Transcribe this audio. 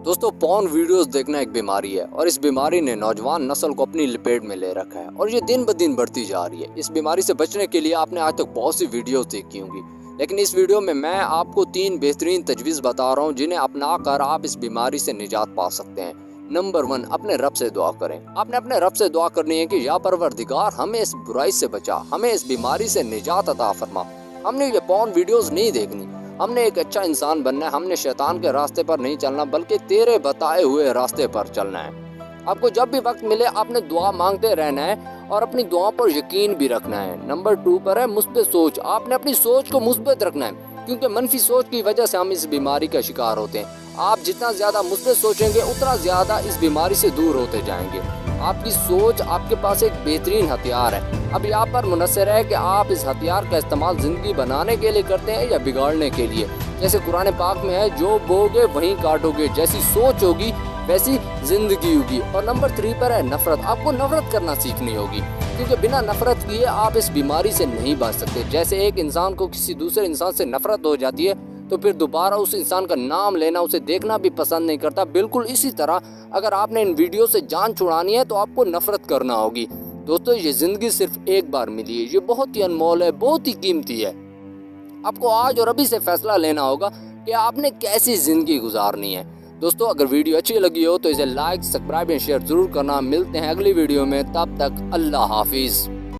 दोस्तों porn videos देखना एक बीमारी है और इस बीमारी ने नौजवान नस्ल को अपनी लपेट में ले रखा है और ये दिन ब दिन बढ़ती जा रही है। इस बीमारी से बचने के लिए आपने आज तक बहुत सी वीडियोस देखी होंगी, लेकिन इस वीडियो में मैं आपको 3 बेहतरीन तजवीज़ बता रहा हूँ जिन्हें अपना कर आप इस बीमारी से निजात पा सकते हैं। नंबर 1, अपने रब से दुआ करें। आपने अपने रब से दुआ करनी है कि या परवरदिगार हमें इस बुराई से बचा, हमें इस बीमारी से निजात अता फरमा। हमने ये पॉर्न वीडियोस नहीं देखनी, हमने एक अच्छा इंसान बनना है। हमने शैतान के रास्ते पर नहीं चलना बल्कि तेरे बताए हुए रास्ते पर चलना है। आपको जब भी वक्त मिले आपने दुआ मांगते रहना है और अपनी दुआ पर यकीन भी रखना है। नंबर 2 पर है मुस्बित सोच। आपने अपनी सोच को मुस्बित रखना है, क्योंकि मनफी सोच की वजह से हम इस बीमारी का शिकार होते हैं। आप जितना ज्यादा मुस्बित सोचेंगे उतना ज्यादा इस बीमारी से दूर होते जाएंगे। आपकी सोच आपके पास एक बेहतरीन हथियार है। अब यहाँ पर मुनसर है कि आप इस हथियार का इस्तेमाल जिंदगी बनाने के लिए करते हैं या बिगाड़ने के लिए। जैसे कुरान पाक में है, जो बोगे वहीं काटोगे, जैसी सोच होगी वैसी जिंदगी होगी। और नंबर 3 पर है नफरत। आपको नफरत करना सीखनी होगी, क्योंकि बिना नफरत किए आप इस बीमारी से नहीं बच सकते। जैसे एक इंसान को किसी दूसरे इंसान से नफरत हो जाती है तो फिर दोबारा उस इंसान का नाम लेना, उसे देखना भी पसंद नहीं करता। बिल्कुल इसी तरह अगर आपने इन वीडियो से जान छुड़ानी है तो आपको नफरत करना होगी। दोस्तों ये जिंदगी सिर्फ एक बार मिली है, ये बहुत ही अनमोल है, बहुत ही कीमती है। आपको आज और अभी से फैसला लेना होगा कि आपने कैसी जिंदगी गुजारनी है। दोस्तों अगर वीडियो अच्छी लगी हो तो इसे लाइक, सब्सक्राइब एंड शेयर जरूर करना। मिलते हैं अगली वीडियो में, तब तक अल्लाह हाफिज।